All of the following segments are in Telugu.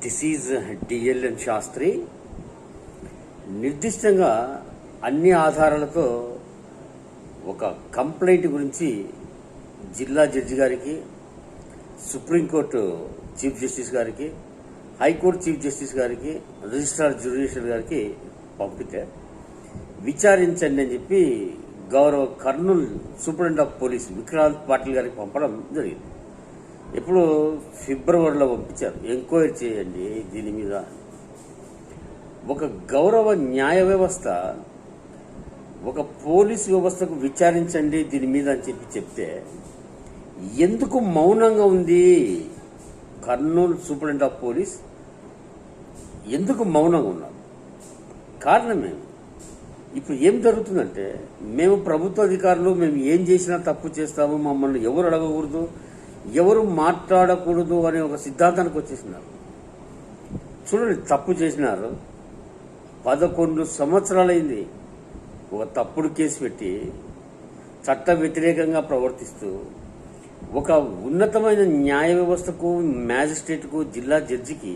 This is డిఎల్ఎన్ Sastry. నిర్దిష్టంగా అన్ని ఆధారాలతో ఒక కంప్లైంట్ గురించి జిల్లా జడ్జి గారికి, సుప్రీంకోర్టు చీఫ్ జస్టిస్ గారికి, హైకోర్టు చీఫ్ జస్టిస్ గారికి, రిజిస్ట్రార్ జ్యుడిషియల్ గారికి పంపితే విచారించండి అని చెప్పి గౌరవ Kurnool superintendent of police Vikrant Patil గారికి పంపడం జరిగింది. ఇప్పుడు ఫిబ్రవరిలో పంపించారు, ఎంక్వైరీ చేయండి దీని మీద. ఒక గౌరవ న్యాయ వ్యవస్థ ఒక పోలీసు వ్యవస్థకు విచారించండి దీని మీద అని చెప్తే ఎందుకు మౌనంగా ఉంది కర్నూలు సూపరింటెండెంట్ ఆఫ్ పోలీస్? ఎందుకు మౌనంగా ఉన్నారు? కారణమేమి? ఇప్పుడు ఏం జరుగుతుందంటే, మేము ప్రభుత్వ అధికారులు మేము ఏం చేసినా తప్పు చేస్తాము, మమ్మల్ని ఎవరు అడగకూడదు, ఎవరు మాట్లాడకూడదు అనే ఒక సిద్ధాంతానికి వచ్చేసినారు. చూడండి, తప్పు చేసినారు, 11 సంవత్సరాలైంది ఒక తప్పుడు కేసు పెట్టి చట్ట వ్యతిరేకంగా ప్రవర్తిస్తూ ఒక ఉన్నతమైన న్యాయ వ్యవస్థకు, మ్యాజిస్ట్రేట్కు, జిల్లా జడ్జికి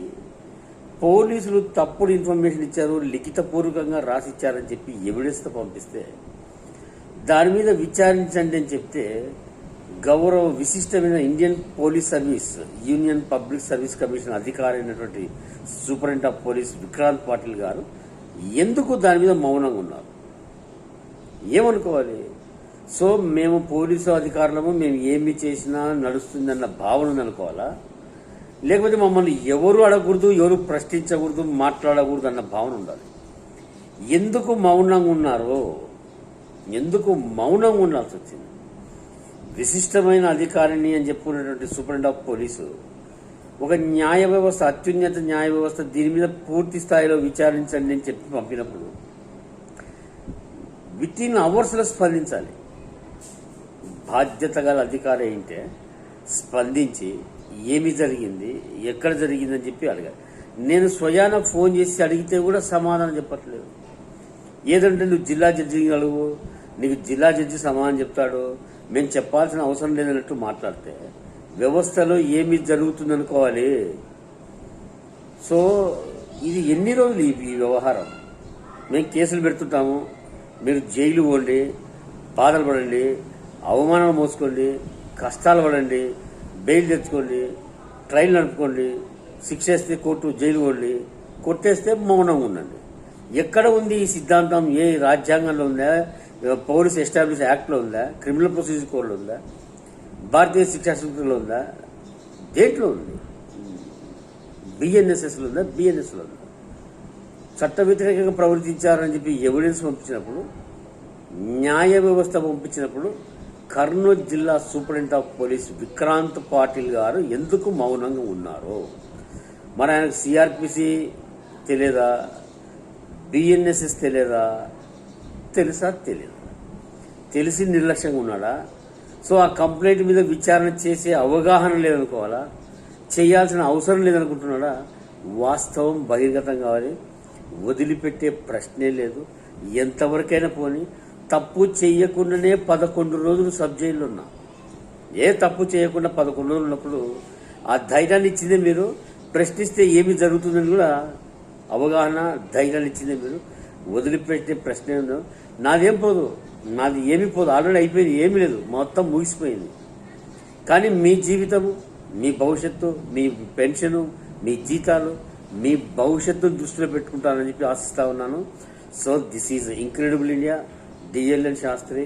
పోలీసులు తప్పుడు ఇన్ఫర్మేషన్ ఇచ్చారు, లిఖితపూర్వకంగా రాసిచ్చారని చెప్పి ఎవిడెన్స్తో పంపిస్తే దాని మీద విచారించండి అని చెప్తే గౌరవ విశిష్టమైన Indian police service union public service commission అధికారి అయినటువంటి superintendent of police Vikrant Patil గారు ఎందుకు దాని మీద మౌనంగా ఉన్నారు? ఏమనుకోవాలి? సో మేము పోలీసు అధికారులము, మేము ఏమి చేసినా నడుస్తుందన్న భావన అనుకోవాలా? లేకపోతే మమ్మల్ని ఎవరు అడగకూడదు, ఎవరు ప్రశ్నించకూడదు, మాట్లాడకూడదు అన్న భావన ఉండాలి. ఎందుకు మౌనంగా ఉన్నారు? ఎందుకు మౌనంగా ఉండాల్సి వచ్చింది? విశిష్టమైన అధికారిని అని చెప్పుకున్నటువంటి సూపరింటెండెంట్ ఆఫ్ పోలీసు ఒక న్యాయ వ్యవస్థ, అత్యున్నత న్యాయ వ్యవస్థ దీని మీద పూర్తి స్థాయిలో విచారించండి అని చెప్పి పంపినప్పుడు విత్ ఇన్ అవర్స్లో స్పందించాలి. బాధ్యత గల అధికారి అయితే స్పందించి ఏమి జరిగింది, ఎక్కడ జరిగిందని చెప్పి అడగాలి. నేను స్వయాన ఫోన్ చేసి అడిగితే కూడా సమాధానం చెప్పట్లేదు. ఏదంటే నువ్వు జిల్లా జడ్జిని అడుగు, నీకు జిల్లా జడ్జి సమాధానం చెప్తాడు, మేము చెప్పాల్సిన అవసరం లేదన్నట్టు మాట్లాడితే వ్యవస్థలో ఏమి జరుగుతుందనుకోవాలి. సో ఇది ఎన్ని రోజులు ఈ వ్యవహారం? మేము కేసులు పెడుతుంటాము, మీరు జైలు పోండి, బాధలు పడండి, అవమానాలు మోసుకోండి, కష్టాలు పడండి, బెయిల్ తెచ్చుకోండి, ట్రయల్ నడుపుకోండి, శిక్ష వేస్తే కోర్టు జైలు పోండి, కొట్టేస్తే మౌనంగా ఉండండి. ఎక్కడ ఉంది ఈ సిద్ధాంతం? ఏ రాజ్యాంగంలో ఉందా? పోలీస్ ఎస్టాబ్లిష్ యాక్ట్లో ఉందా? క్రిమినల్ ప్రొసీజర్ కోడ్లో ఉందా? భారతీయ శిక్షా సూత్రంలో ఉందా? దేంట్లో ఉంది? బిఎన్ఎస్ఎస్లో ఉందా? బిఎన్ఎస్లో ఉందా? చట్ట వ్యతిరేకంగా ప్రవర్తించారని చెప్పి ఎవిడెన్స్ పంపించినప్పుడు, న్యాయ వ్యవస్థ పంపించినప్పుడు కర్నూలు జిల్లా superintendent of police Vikrant Patil గారు ఎందుకు మౌనంగా ఉన్నారు? మరి ఆయనకు సిఆర్పిసి తెలియదా? బిఎన్ఎస్ఎస్ తెలియదా? తెలుసా? తెలియదా? తెలిసి నిర్లక్ష్యంగా ఉన్నాడా? సో ఆ కంప్లైంట్ మీద విచారణ చేసే అవగాహన లేదనుకోవాలా? చేయాల్సిన అవసరం లేదనుకుంటున్నాడా? వాస్తవం బహిర్గతం కావాలి, వదిలిపెట్టే ప్రశ్నే లేదు. ఎంతవరకైనా పోని, తప్పు చేయకుండానే 11 రోజులు సబ్ జైల్లో ఉన్నా, ఏ తప్పు చేయకుండా 11 రోజులు ఉన్నప్పుడు ఆ ధైర్యాన్ని ఇచ్చిందే మీరు. ప్రశ్నిస్తే ఏమి జరుగుతుందని కూడా అవగాహన, ధైర్యాన్ని ఇచ్చిందే మీరు. వదిలిపెట్టే ప్రశ్నే ఉందో. నాదేం పోదు, నాది ఏమి పోదు, ఆల్రెడీ అయిపోయింది, ఏమీ లేదు, మొత్తం ముగిసిపోయింది. కానీ మీ జీవితము, మీ భవిష్యత్తు, మీ పెన్షను, మీ జీతాలు, మీ భవిష్యత్తును దృష్టిలో పెట్టుకుంటానని చెప్పి ఆశిస్తా ఉన్నాను. So this is incredible India. DLN Sastry.